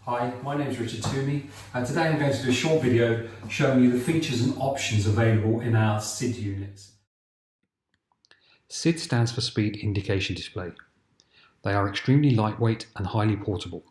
Hi, my name is Richard Toomey and today I'm going to do a short video showing you the features and options available in our SID units. SID stands for Speed Indication Display. They are extremely lightweight and highly portable.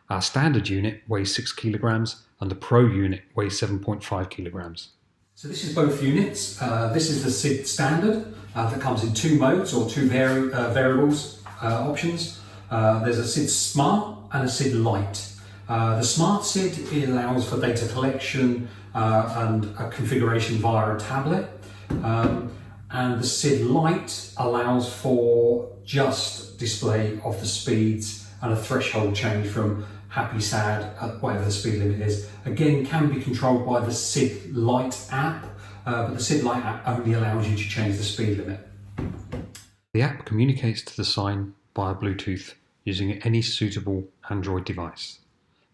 Our standard unit weighs 6 kilograms and the Pro unit weighs 7.5 kilograms. So this is both units. This is the SID standard that comes in two modes or two variables options. There's a SID Smart and a SID Lite. The Smart SID, it allows for data collection and a configuration via a tablet, and the SID Lite allows for just display of the speeds and a threshold change from happy, sad, whatever the speed limit is. Again, can be controlled by the SID Lite app, but the SID Lite app only allows you to change the speed limit. The app communicates to the sign via Bluetooth using any suitable Android device.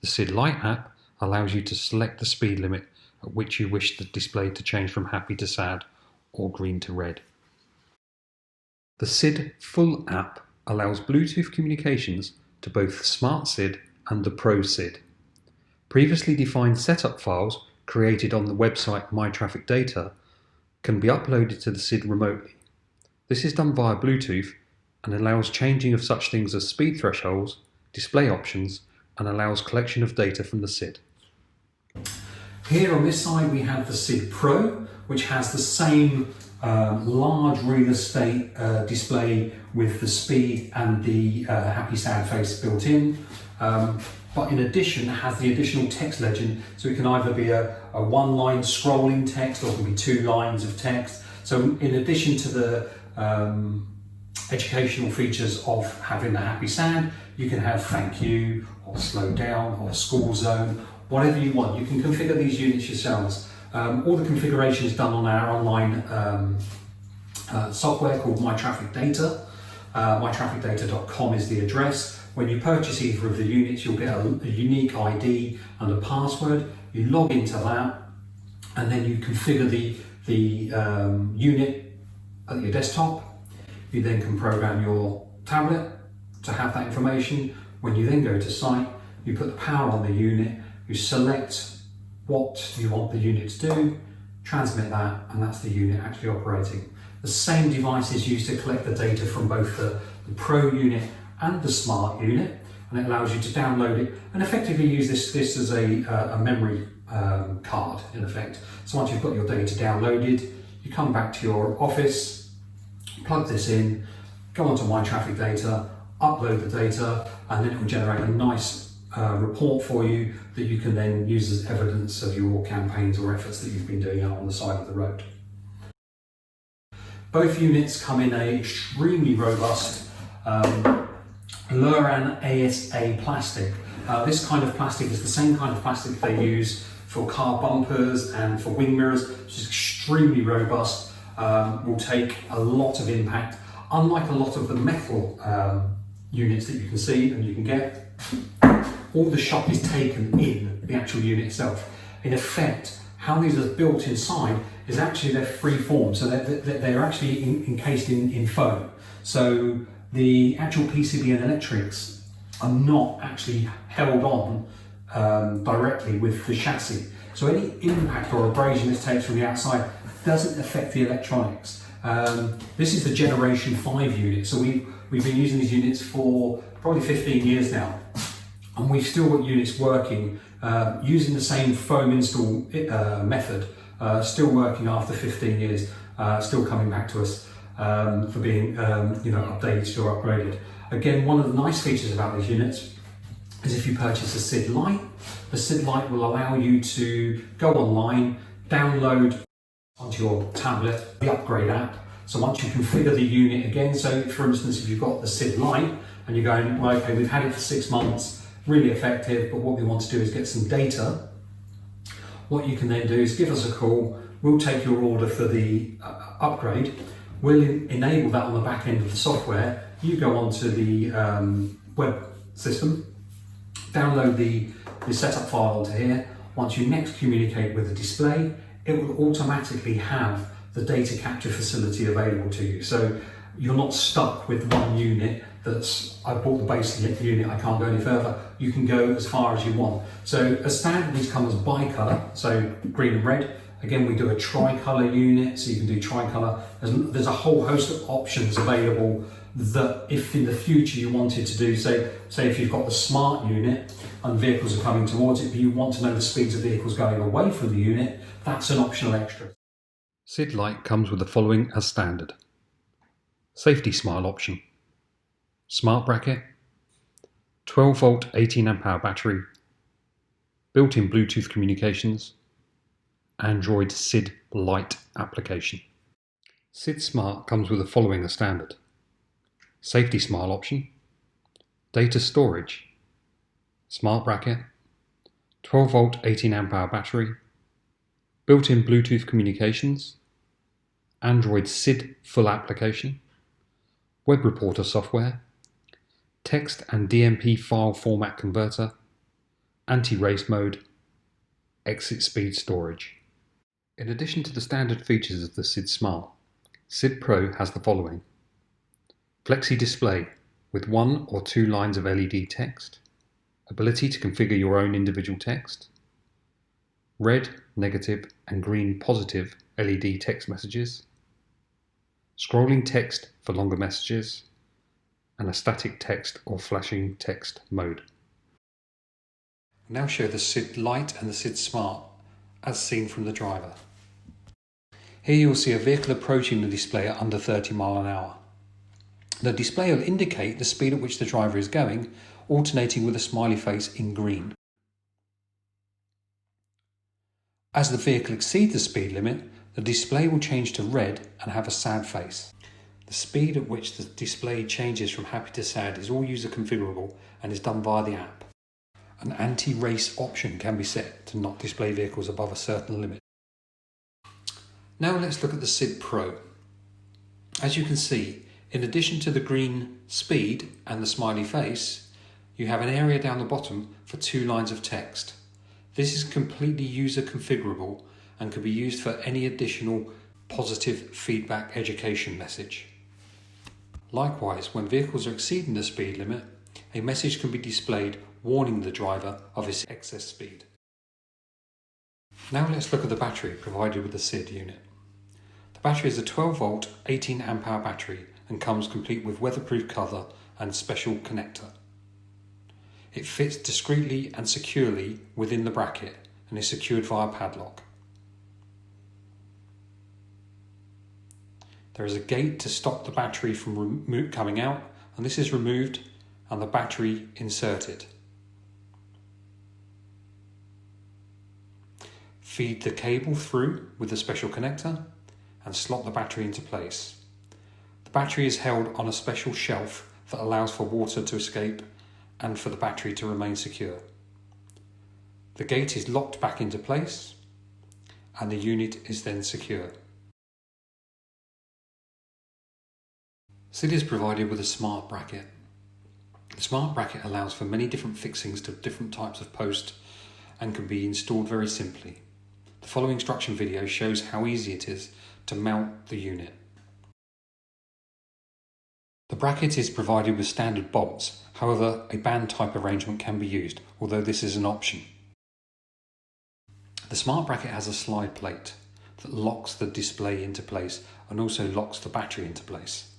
The SID Lite app allows you to select the speed limit at which you wish the display to change from happy to sad or green to red. The SID Full app allows Bluetooth communications to both the Smart SID and the Pro SID. Previously defined setup files created on the website My Traffic Data can be uploaded to the SID remotely. This is done via Bluetooth and allows changing of such things as speed thresholds, display options, and allows collection of data from the SID. Here on this side we have the SID Pro, which has the same large real estate display with the speed and the happy sad face built in, but in addition it has the additional text legend, so it can either be a one-line scrolling text or it can be 2 lines of text. So in addition to the educational features of having the happy sad, you can have thank you or slow down or school zone, whatever you want. You can configure these units yourselves. All the configuration is done on our online software called My Traffic Data. mytrafficdata.com is the address. When you purchase either of the units, you'll get a unique ID and a password. You log into that and then you configure the unit at your desktop. You then can program your tablet to have that information. When you then go to site, you put the power on the unit, you select what you want the unit to do, transmit that, and that's the unit actually operating. The same device is used to collect the data from both the Pro unit and the Smart unit, and it allows you to download it and effectively use this as a memory card in effect. So once you've got your data downloaded, you come back to your office, plug this in, go onto My Traffic Data, upload the data, and then it will generate a nice report for you that you can then use as evidence of your campaigns or efforts that you've been doing out on the side of the road. Both units come in a extremely robust Luran ASA plastic. This kind of plastic is the same kind of plastic they use for car bumpers and for wing mirrors, which is extremely robust, will take a lot of impact. Unlike a lot of the metal units that you can see and you can get, all the shock is taken in the actual unit itself. In effect, how these are built inside is actually they're free form, so they're actually encased in foam. So the actual PCB and electrics are not actually held on directly with the chassis. So any impact or abrasion that takes from the outside doesn't affect the electronics. This is the Gen 5 unit, so we've been using these units for probably 15 years now, and we've still got units working using the same foam install method, still working after 15 years, still coming back to us for being updated or upgraded. Again, one of the nice features about these units is if you purchase a SID Lite, the SID Lite will allow you to go online, download onto your tablet the upgrade app. So once you configure the unit again, so for instance if you've got the SID Lite and you're going, well, okay, we've had it for 6 months, really effective, but what we want to do is get some data, what you can then do is give us a call, we'll take your order for the upgrade, we'll enable that on the back end of the software, you go onto the web system, download the setup file onto here. Once you next communicate with the display, it will automatically have the data capture facility available to you. So you're not stuck with one unit that's, I bought the basic unit, I can't go any further. You can go as far as you want. So as standard, these come as bi-colour, so green and red. Again, we do a tri-colour unit, so you can do tri-colour. There's a whole host of options available that if in the future you wanted to do, say if you've got the smart unit and vehicles are coming towards it, but you want to know the speeds of vehicles going away from the unit, that's an optional extra. SID Lite comes with the following as standard. Safety smile option, smart bracket, 12 volt 18 amp hour battery, built-in Bluetooth communications, Android SID Lite application. SID Smart comes with the following as standard. Safety smile option, data storage, smart bracket, 12 volt 18 amp hour battery, built-in Bluetooth communications, Android SID full application, web reporter software, text and DMP file format converter, anti-race mode, exit speed storage. In addition to the standard features of the SID Smart, SID Pro has the following. Flexi display with 1 or 2 lines of LED text, ability to configure your own individual text, red, negative and green positive LED text messages, scrolling text for longer messages, and a static text or flashing text mode. I'll now show the SID Lite and the SID Smart as seen from the driver. Here you'll see a vehicle approaching the display at under 30 miles an hour. The display will indicate the speed at which the driver is going, alternating with a smiley face in green. As the vehicle exceeds the speed limit, the display will change to red and have a sad face. The speed at which the display changes from happy to sad is all user configurable and is done via the app. An anti-race option can be set to not display vehicles above a certain limit. Now let's look at the SID Pro. As you can see, in addition to the green speed and the smiley face, you have an area down the bottom for 2 lines of text. This is completely user configurable and can be used for any additional positive feedback education message. Likewise, when vehicles are exceeding the speed limit, a message can be displayed warning the driver of his excess speed. Now let's look at the battery provided with the SID unit. The battery is a 12 volt 18 amp hour battery and comes complete with weatherproof cover and special connector. It fits discreetly and securely within the bracket and is secured via padlock. There is a gate to stop the battery from coming out, and this is removed and the battery inserted. Feed the cable through with the special connector and slot the battery into place. The battery is held on a special shelf that allows for water to escape and for the battery to remain secure. The gate is locked back into place and the unit is then secure. SID is provided with a smart bracket. The smart bracket allows for many different fixings to different types of post and can be installed very simply. The following instruction video shows how easy it is to mount the unit. The bracket is provided with standard bolts, however a band type arrangement can be used, although this is an option. The smart bracket has a slide plate that locks the display into place and also locks the battery into place.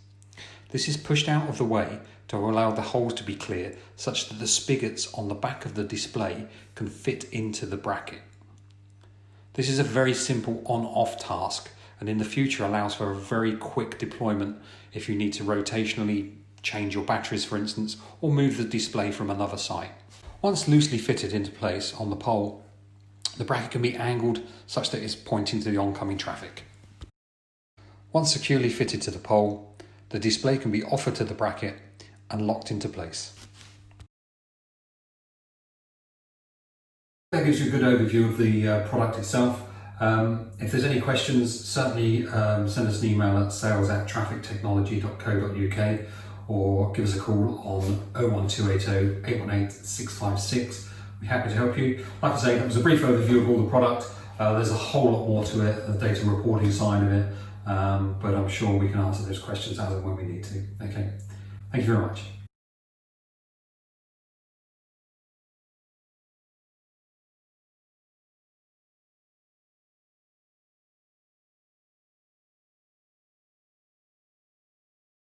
This is pushed out of the way to allow the holes to be clear such that the spigots on the back of the display can fit into the bracket. This is a very simple on-off task and in the future allows for a very quick deployment if you need to rotationally change your batteries, for instance, or move the display from another site. Once loosely fitted into place on the pole, the bracket can be angled such that it's pointing to the oncoming traffic. Once securely fitted to the pole, the display can be offered to the bracket and locked into place. That gives you a good overview of the product itself. If there's any questions, certainly send us an email at sales@traffictechnology.co.uk or give us a call on 01280 818 656. We're happy to help you. Like I say, that was a brief overview of all the product. There's a whole lot more to it, the data reporting side of it, but I'm sure we can answer those questions as and when we need to. Okay, thank you very much.